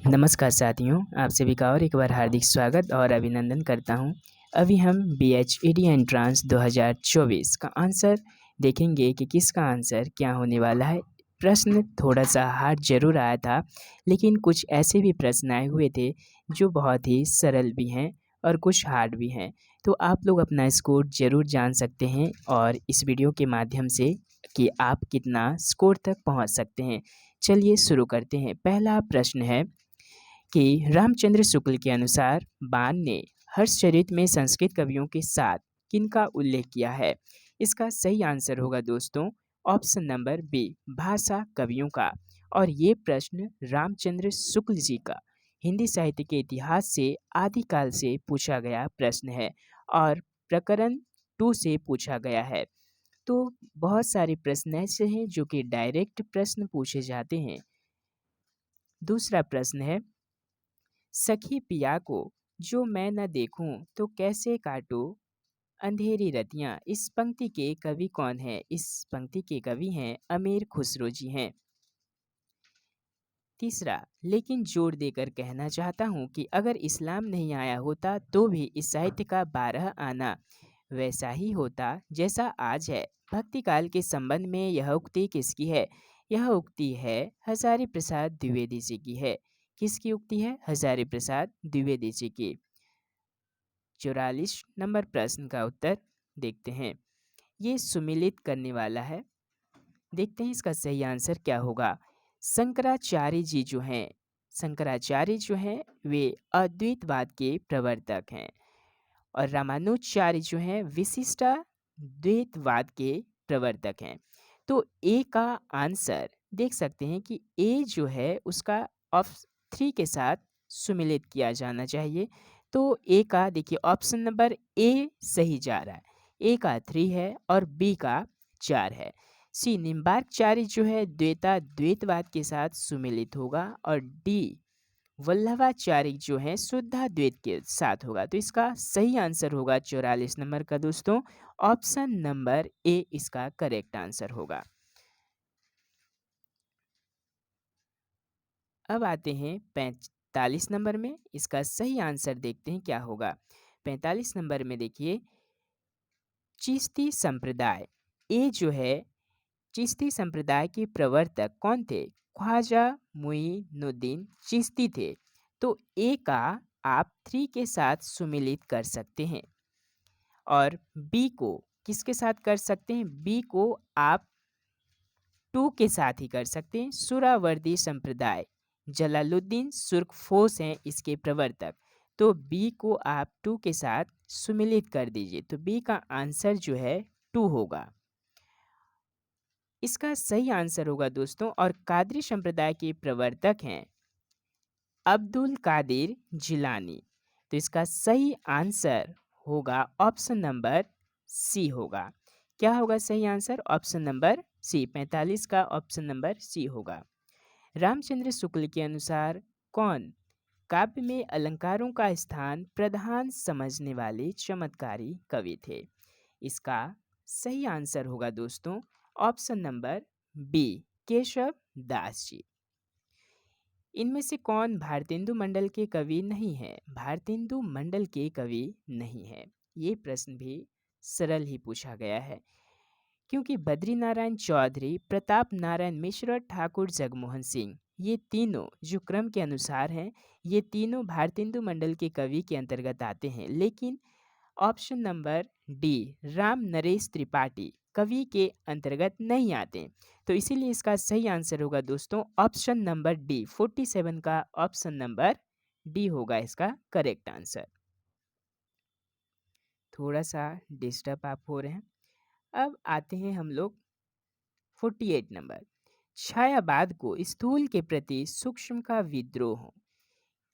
नमस्कार साथियों, आप सभी का और एक बार हार्दिक स्वागत और अभिनंदन करता हूं। अभी हम बीएचईडी एंट्रांस 2024 का आंसर देखेंगे कि किसका आंसर क्या होने वाला है। प्रश्न थोड़ा सा हार्ड जरूर आया था, लेकिन कुछ ऐसे भी प्रश्न आए हुए थे जो बहुत ही सरल भी हैं और कुछ हार्ड भी हैं। तो आप लोग अपना स्कोर जरूर जान सकते हैं और इस वीडियो के माध्यम से कि आप कितना स्कोर तक पहुंच सकते हैं। चलिए शुरू करते हैं। पहला प्रश्न है कि रामचंद्र शुक्ल के अनुसार बाण ने हर्षचरित में संस्कृत कवियों के साथ किनका उल्लेख किया है। इसका सही आंसर होगा दोस्तों ऑप्शन नंबर बी, भाषा कवियों का। और ये प्रश्न रामचंद्र शुक्ल जी का हिंदी साहित्य के इतिहास से आदिकाल से पूछा गया प्रश्न है और प्रकरण 2 से पूछा गया है। तो बहुत सारे प्रश्न ऐसे हैं जो कि डायरेक्ट प्रश्न पूछे जाते हैं। दूसरा प्रश्न है, सखी पिया को जो मैं न देखूं तो कैसे काटूं अंधेरी रतियां। इस पंक्ति के कवि कौन है। इस पंक्ति के कवि हैं अमीर खुसरो जी हैं। तीसरा, लेकिन जोर देकर कहना चाहता हूं कि अगर इस्लाम नहीं आया होता तो भी इस साहित्य का 12 आना वैसा ही होता जैसा आज है। भक्ति काल के संबंध में यह उक्ति किसकी है। यह उक्ति है हजारी प्रसाद द्विवेदी जी की है। किसकी उक्ति है। हजारी प्रसाद द्विवेदी जी की। 44 नंबर प्रश्न का उत्तर देखते हैं। ये सुमिलित करने वाला है। देखते हैं इसका सही आंसर क्या होगा। शंकराचार्य जी जो हैं, शंकराचार्य जो हैं वे अद्वैतवाद के प्रवर्तक हैं और रामानुजाचार्य जो हैं विशिष्टाद्वैतवाद के प्रवर्तक हैं। तो ए का आंसर देख सकते हैं कि ए जो है उसका ऑप्शन 3 के साथ सुमिलित किया जाना चाहिए। तो ए का देखिए ऑप्शन नंबर ए सही जा रहा है। ए का 3 है और बी का 4 है। सी निम्बार्कचार्य जो है द्वैतवाद के साथ सुमिलित होगा और डी वल्लभाचार्य जो है शुद्धाद्वैत के साथ होगा। तो इसका सही आंसर होगा 44 नंबर का दोस्तों ऑप्शन नंबर ए इसका करेक्ट आंसर होगा। अब आते हैं 45 नंबर में। इसका सही आंसर देखते हैं क्या होगा। 45 नंबर में देखिए, चिश्ती संप्रदाय ए जो है, चिश्ती संप्रदाय के प्रवर्तक कौन थे। ख्वाजा मुइनुद्दीन चिश्ती थे। तो ए का आप 3 के साथ सुमिलित कर सकते हैं और बी को किसके साथ कर सकते हैं। बी को आप 2 के साथ ही कर सकते हैं। सुरावर्दी संप्रदाय जलालुद्दीन सुर्खफोस हैं इसके प्रवर्तक। तो बी को आप 2 के साथ सुमिलित कर दीजिए। तो बी का आंसर जो है 2 होगा। इसका सही आंसर होगा दोस्तों और कादरी संप्रदाय के प्रवर्तक हैं अब्दुल कादिर जिलानी। तो इसका सही आंसर होगा ऑप्शन नंबर सी होगा। क्या होगा सही आंसर। ऑप्शन नंबर सी, 45 का ऑप्शन नंबर सी होगा। रामचंद्र शुक्ल के अनुसार कौन काव्य में अलंकारों का स्थान प्रधान समझने वाले चमत्कारी कवि थे। इसका सही आंसर होगा दोस्तों option number B, Keshav Das ji. इनमें से कौन भारतेंदु मंडल के कवि नहीं है। भारतेंदु मंडल के कवि नहीं है। ये प्रश्न भी सरल ही पूछा गया है क्योंकि बद्री नारायण चौधरी, प्रताप नारायण मिश्र, ठाकुर जगमोहन सिंह, ये तीनों जो क्रम के अनुसार हैं, ये तीनों भारतेंदु मंडल के कवि के अंतर्गत आते हैं। लेकिन option number D Ram Naresh Tripathi कवि के अंतर्गत नहीं आते। तो इसीलिए इसका सही आंसर होगा दोस्तों ऑप्शन नंबर डी, 47 का ऑप्शन नंबर डी होगा इसका करेक्ट आंसर। थोड़ा सा डिस्टर्ब आप हो रहे हैं। अब आते हैं हम लोग 48 नंबर। छायावाद को स्थूल के प्रति सूक्ष्म का विद्रोह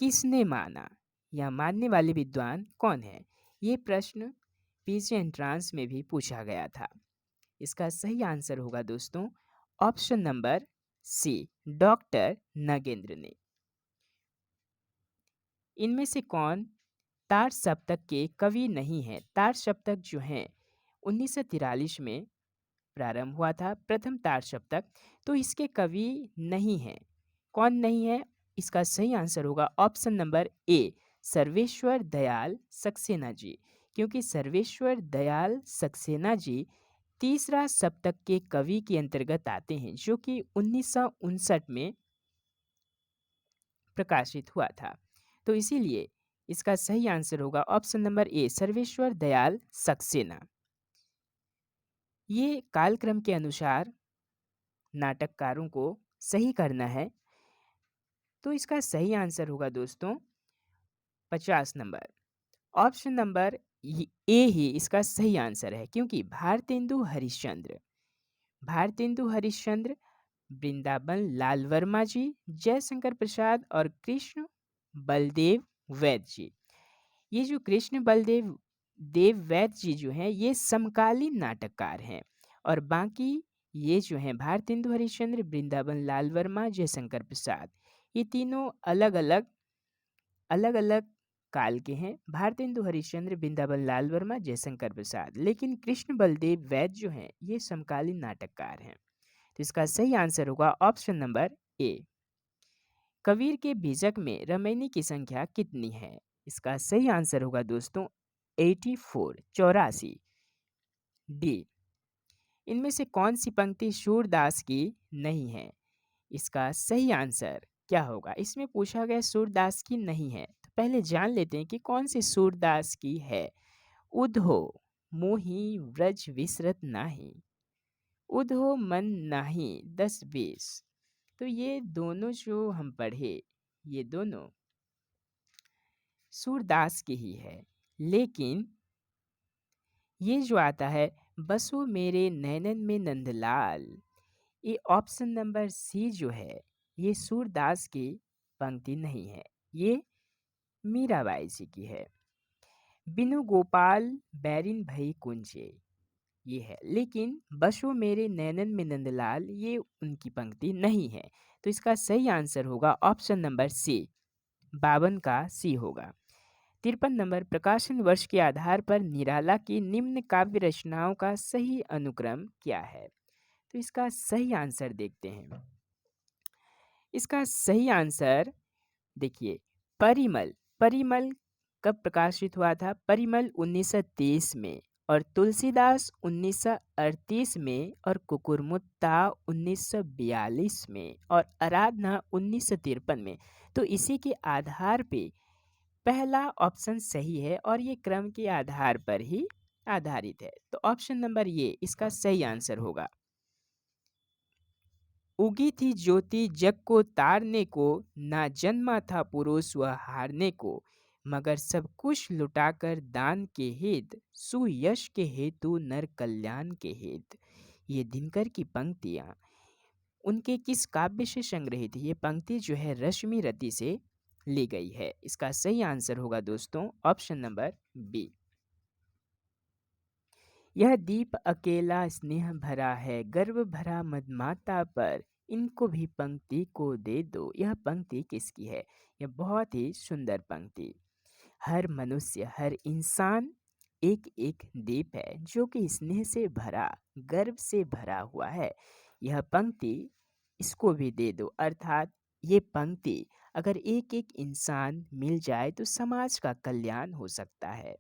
किसने माना या मानने वाले विद्वान कौन है। ये प्रश्न पीजी एंट्रांस में भी पूछा गया था। इसका सही आंसर होगा दोस्तों option number C, doctor Nagendra ने। इनमें से कौन तार सप्तक के कवि नहीं है। तार सप्तक जो है 1943 में प्रारंभ हुआ था प्रथम तार सप्तक। तो इसके कवि नहीं है। कौन नहीं है। इसका सही आंसर होगा option number A, Sarveshwar Dayal Saxena ji. क्योंकि सर्वेश्वर दयाल सक्सेना जी तीसरा सप्तक के कवि के अंतर्गत आते हैं, जो कि 1959 में प्रकाशित हुआ था। तो इसीलिए इसका सही आंसर होगा option number A, Sarveshwar Dayal Saxena. ये कालक्रम के अनुसार नाटककारों को सही करना है। तो इसका सही आंसर होगा दोस्तों 50 नंबर। ऑप्शन नंबर ए ही इसका सही आंसर है, क्योंकि भारतेंदु हरिश्चंद्र, वृंदावन लाल वर्मा जी, जयशंकर प्रसाद और कृष्ण बलदेव वैद्य जी। ये जो कृष्ण बलदेव देव वैद्य जी जो हैं, ये समकालीन नाटककार हैं। और बाकी ये जो हैं भारतेंदु हरिश्चंद्र, वृंदावन लाल वर्मा, जयशंकर प्रसाद, ये तीनों अलग अलग काल के हैं। भारतेंदु हरिश्चंद्र, वृंदावन लाल वर्मा, जयशंकर प्रसाद। लेकिन कृष्ण बलदेव वैद्य जो हैं, ये समकालीन नाटककार हैं। तो इसका सही आंसर होगा ऑप्शन नंबर ए। कबीर के बीजक में रमैनी की संख्या कितनी है? इसका सही आंसर होगा दोस्तों 84, 84। डी, इनमें से कौन सी पंक्ति सूरदास की नहीं है? इसका सही आंसर क्या होगा? इसमें पूछा गया सूरदास की नहीं है, तो पहले जान लेते हैं कि कौन सी सूरदास की है। उधो मोही व्रज विसरत नाही, उधो मन नाही 10-20। तो ये दोनों जो हम पढ़े, ये दोनों सूरदास की ही है। लेकिन ये जो आता है बसो मेरे नैनन में नंदलाल, ये ऑप्शन नंबर सी जो है, ये सूरदास की पंक्ति नहीं है, ये मीराबाई जी की है। बिनु गोपाल बैरिन भई कुंजे, ये है। लेकिन बसो मेरे नैनन में नंदलाल, ये उनकी पंक्ति नहीं है। तो इसका सही आंसर होगा ऑप्शन नंबर सी, 52 का सी होगा। 53 नंबर, प्रकाशन वर्ष के आधार पर निराला की निम्न काव्य रचनाओं का सही अनुक्रम क्या है? तो इसका सही आंसर देखते हैं। इसका सही आंसर देखिए, परिमल। परिमल कब प्रकाशित हुआ था? परिमल 1923 में, और तुलसीदास 1938 में, और कुकुरमुत्ता 1942 में, और आराधना 1953 में। तो इसी के आधार पे पहला ऑप्शन सही है, और ये क्रम के आधार पर ही आधारित है। तो ऑप्शन नंबर ये इसका सही आंसर होगा। उगी थी ज्योति जग को तारने को, ना जन्मा था पुरुष वह हारने को, मगर सब कुछ लुटाकर दान के हित, सुयश के हेतु नर कल्याण के हित। ये दिनकर की पंक्तियाँ उनके किस काव्य से संग्रहित? ये पंक्ति जो है रश्मि रति से ली गई है। इसका सही आंसर होगा दोस्तों ऑप्शन नंबर बी। यह दीप अकेला स्नेह भरा है, गर्व भरा मदमाता पर, इनको भी पंक्ति को दे दो। यह पंक्ति किसकी है? यह बहुत ही सुंदर पंक्ति। हर मनुष्य, हर इंसान एक एक दीप है, जो कि स्नेह से भरा, गर्व से भरा हुआ है। यह पंक्ति इसको भी दे दो। अर्थात ये पंक्ति अगर एक एक इंसान मिल जाए तो समाज का कल्याण हो सकता है।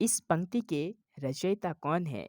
इस पंक्ति के रचयिता कौन है?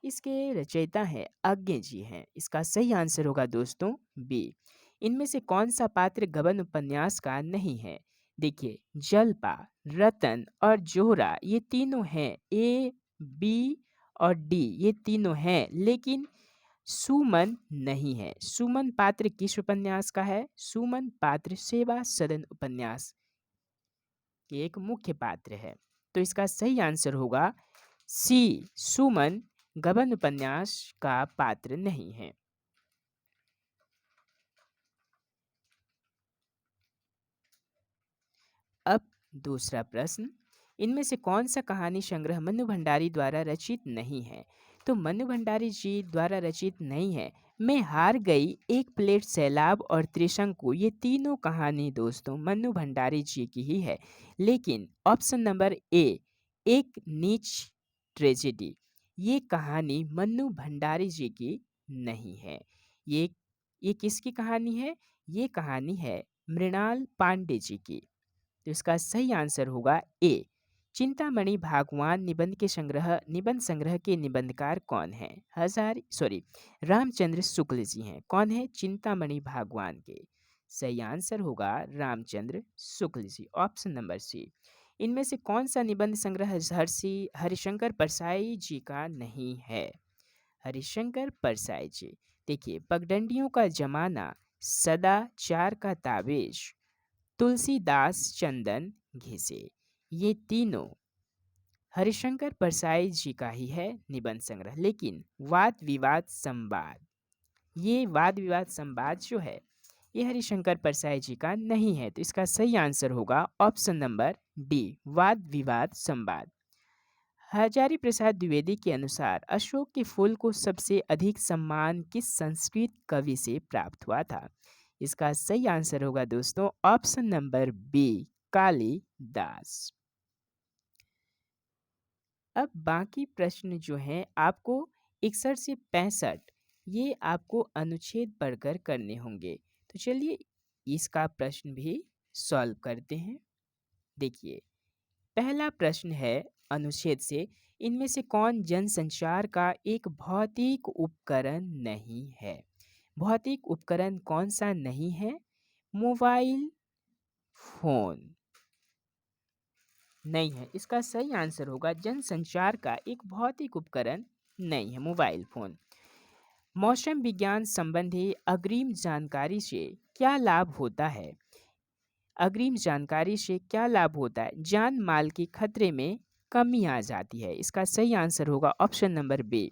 इसके रचयिता हैं अज्ञे जी हैं। इसका सही आंसर होगा दोस्तों बी। इनमें से कौन सा पात्र गबन उपन्यास का नहीं है? देखिए, जलपा, रतन और जोहरा ये तीनों हैं। ए, बी और डी ये तीनों हैं, लेकिन सुमन नहीं है। सुमन पात्र किस उपन्यास का है? सुमन पात्र सेवा सदन उपन्यास के एक मुख्य पात्र है। तो इसका सही आंसर होगा सी, सुमन गबन उपन्यास का पात्र नहीं है। अब दूसरा प्रश्न, इनमें से कौन सा कहानी संग्रह मनु भंडारी द्वारा रचित नहीं है? तो मनु भंडारी जी द्वारा रचित नहीं है। मैं हार गई, एक प्लेट सैलाब और त्रिशंकु, ये तीनों कहानी दोस्तों मनु भंडारी जी की ही है। लेकिन ऑप्शन नंबर ए, एक नीच ट्रेजेडी, ये कहानी मन्नू भंडारी जी की नहीं है। ये किसकी कहानी है? ये कहानी है मृणाल पांडे जी की। तो इसका सही आंसर होगा ए। चिंतामणि भागवान निबंध संग्रह के निबंधकार कौन है? रामचंद्र शुक्ल जी हैं। कौन है? चिंतामणि भागवान के। सही आंसर होगा रामचंद्र शुक्ल जी, ऑप्शन नंबर सी। इनमें से कौन सा निबंध संग्रह हरिशंकर परसाई जी का नहीं है? हरिशंकर परसाई जी, देखिए, पगडंडियों का जमाना, सदाचार का ताबेश, तुलसीदास चंदन घिसे, ये तीनों हरिशंकर परसाई जी का ही है निबंध संग्रह। लेकिन वाद विवाद संवाद, ये वाद विवाद संवाद जो है ये हरिशंकर परसाई जी का नहीं है। तो इसका सही आंसर होगा ऑप्शन नंबर डी, वाद विवाद संवाद। हजारी प्रसाद द्विवेदी के अनुसार अशोक के फूल को सबसे अधिक सम्मान किस संस्कृत कवि से प्राप्त हुआ था? इसका सही आंसर होगा दोस्तों ऑप्शन नंबर बी, कालिदास। अब बाकी प्रश्न जो हैं आपको 61 से 65 ये आपको अनुच्छेद पढ़कर करने होंगे। तो चलिए इसका प्रश्न भी सॉल्व करते हैं। देखिए, पहला प्रश्न है अनुच्छेद से, इनमें से कौन जनसंचार का एक भौतिक उपकरण नहीं है? भौतिक उपकरण कौन सा नहीं है? मोबाइल फोन नहीं है। इसका सही आंसर होगा जनसंचार का एक भौतिक उपकरण नहीं है मोबाइल फोन। मौसम विज्ञान संबंधी अग्रिम जानकारी से क्या लाभ होता है? अग्रिम जानकारी से क्या लाभ होता है? जान माल के खतरे में कमी आ जाती है। इसका सही आंसर होगा ऑप्शन नंबर बी।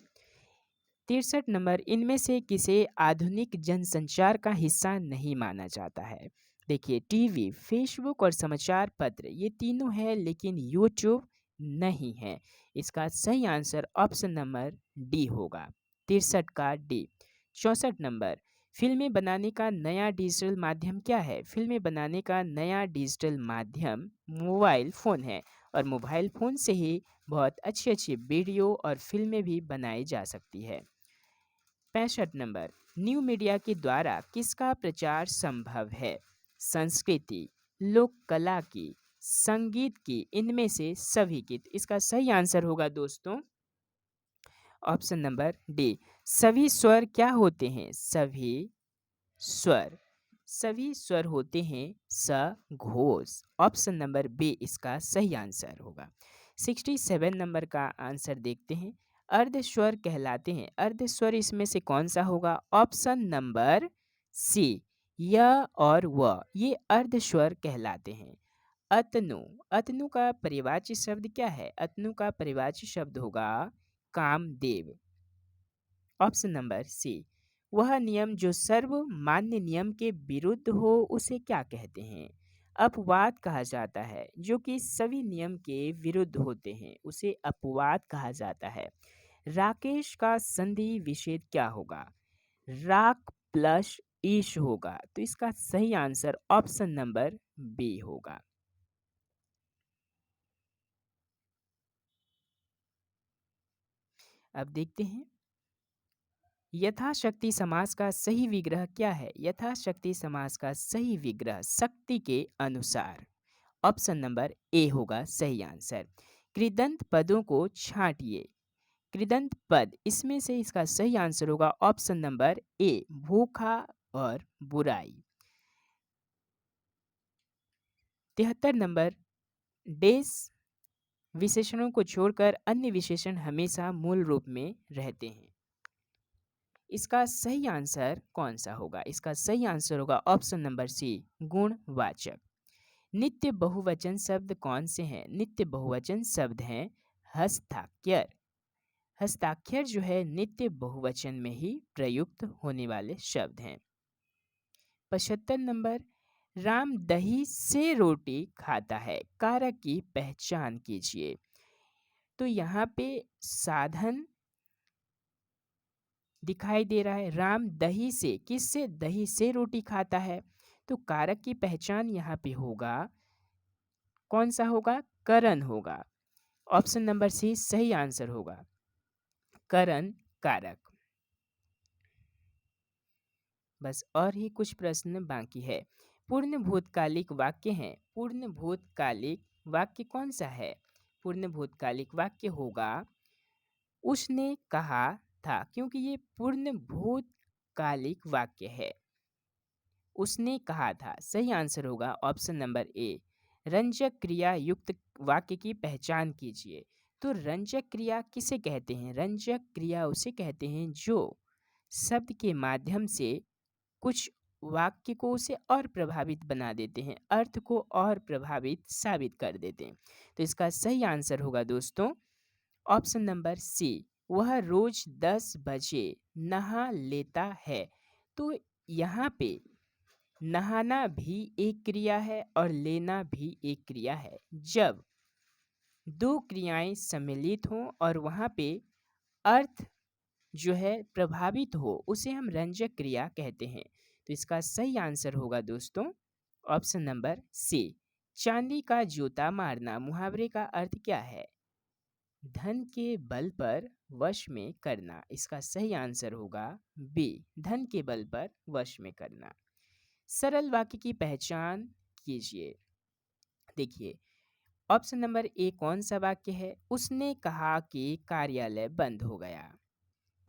63 नंबर, इनमें से किसे आधुनिक जनसंचार का हिस्सा नहीं माना जाता है? देखिए, टीवी, फेसबुक और समाचार पत्र ये तीनों है, लेकिन यूट्यूब नहीं है। इसका सही आंसर ऑप्शन नंबर डी होगा, 63 का डी। 64 नंबर, फिल्में बनाने का नया डिजिटल माध्यम क्या है? फिल्में बनाने का नया डिजिटल माध्यम मोबाइल फ़ोन है, और मोबाइल फ़ोन से ही बहुत अच्छी अच्छी वीडियो और फिल्में भी बनाई जा सकती है। 65 नंबर, न्यू मीडिया के द्वारा किसका प्रचार संभव है? संस्कृति, लोक कला की, संगीत की, इनमें से सभी की। इसका सही आंसर होगा दोस्तों ऑप्शन नंबर डी। सभी स्वर क्या होते हैं? स्वर सभी स्वर होते हैं सघोष। ऑप्शन नंबर बी इसका सही आंसर होगा। 67 नंबर का आंसर देखते हैं। अर्धस्वर कहलाते हैं। अर्धस्वर इसमें से कौन सा होगा? ऑप्शन नंबर सी, य और व, ये अर्धस्वर कहलाते हैं। अतनु, अतनु का परिवाची शब्द क्या है? अतनु का परिवाची शब्द होगा कामदेव। ऑप्शन नंबर सी। वह नियम जो सर्वमान्य नियम के विरुद्ध हो उसे क्या कहते हैं? अपवाद कहा जाता है। जो कि सभी नियम के विरुद्ध होते हैं उसे अपवाद कहा जाता है। राकेश का संधि विच्छेद क्या होगा? राक प्लस ईश होगा। तो इसका सही आंसर ऑप्शन नंबर बी होगा। अब देखते हैं यथाशक्ति समास का सही विग्रह क्या है? यथाशक्ति समास का सही विग्रह शक्ति के अनुसार। ऑप्शन नंबर ए होगा सही आंसर। कृदंत पदों को छांटिए। कृदंत पद, इसमें से इसका सही आंसर होगा ऑप्शन नंबर ए, भूखा और बुराई। 73 नंबर, डेस विशेषणों को छोड़कर अन्य विशेषण हमेशा मूल रूप में रहते हैं। इसका सही आंसर कौन सा होगा? इसका सही आंसर होगा ऑप्शन नंबर सी, गुणवाचक। नित्य बहुवचन शब्द कौन से हैं? नित्य बहुवचन शब्द हैं हस्ताक्षर। हस्ताक्षर जो है नित्य बहुवचन में ही प्रयुक्त होने वाले शब्द हैं। 75 नंबर, राम दही से रोटी खाता है, कारक की पहचान कीजिए। तो यहाँ पे साधन दिखाई दे रहा है। राम दही से, किससे? दही से रोटी खाता है। तो कारक की पहचान यहाँ पे होगा, कौन सा होगा? करण होगा। ऑप्शन नंबर सी सही आंसर होगा, करण कारक। बस और ही कुछ प्रश्न बाकी है। पूर्ण भूतकालिक वाक्य हैं। पूर्ण भूतकालिक वाक्य कौन सा है? पूर्ण भूतकालिक वाक्य होगा उसने कहा था, क्योंकि ये पूर्ण भूतकालिक वाक्य है। उसने कहा था, सही आंसर होगा ऑप्शन नंबर ए। रंजक क्रिया युक्त वाक्य की पहचान कीजिए। तो रंजक क्रिया किसे कहते हैं? रंजक क्रिया उसे कहते हैं जो शब्द के माध्यम से कुछ वाक्य को उसे और प्रभावित बना देते हैं, अर्थ को और प्रभावित साबित कर देते हैं। तो इसका सही आंसर होगा दोस्तों ऑप्शन नंबर सी। वह रोज 10 बजे नहा लेता है। तो यहाँ पे नहाना भी एक क्रिया है और लेना भी एक क्रिया है। जब दो क्रियाएं सम्मिलित हों और वहाँ पे अर्थ जो है प्रभावित हो, उसे हम रंजक क्रिया कहते हैं। तो इसका सही आंसर होगा दोस्तों ऑप्शन नंबर सी। चांदी का जूता मारना मुहावरे का अर्थ क्या है? धन के बल पर वश में करना। इसका सही आंसर होगा बी, धन के बल पर वश में करना। सरल वाक्य की पहचान कीजिए। देखिए ऑप्शन नंबर ए कौन सा वाक्य है? उसने कहा कि कार्यालय बंद हो गया।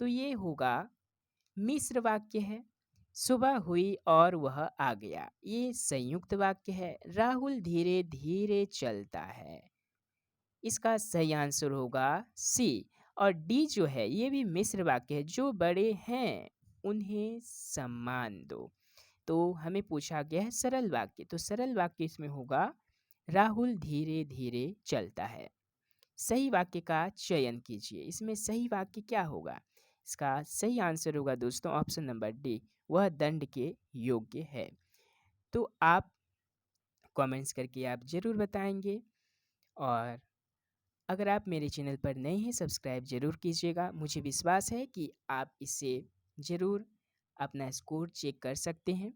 तो ये होगा मिश्र वाक्य है। सुबह हुई और वह आ गया, ये संयुक्त वाक्य है। राहुल धीरे धीरे चलता है। इसका सही आंसर होगा सी। और डी जो है ये भी मिश्र वाक्य है। जो बड़े हैं उन्हें सम्मान दो। तो हमें पूछा गया है सरल वाक्य, तो सरल वाक्य इसमें होगा राहुल धीरे धीरे चलता है। सही वाक्य का चयन कीजिए। इसमें सही वाक्य क्या होगा? इसका सही आंसर होगा दोस्तों ऑप्शन नंबर डी, वह दंड के योग्य है। तो आप कमेंट्स करके आप ज़रूर बताएंगे। और अगर आप मेरे चैनल पर नए हैं, सब्सक्राइब ज़रूर कीजिएगा। मुझे विश्वास है कि आप इससे ज़रूर अपना स्कोर चेक कर सकते हैं।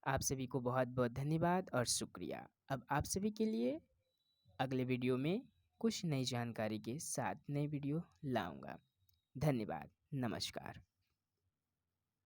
आप सभी को बहुत बहुत धन्यवाद और शुक्रिया। अब आप सभी के लिए अगले वीडियो में कुछ नई जानकारी के साथ नई वीडियो लाऊंगा। धन्यवाद, नमस्कार।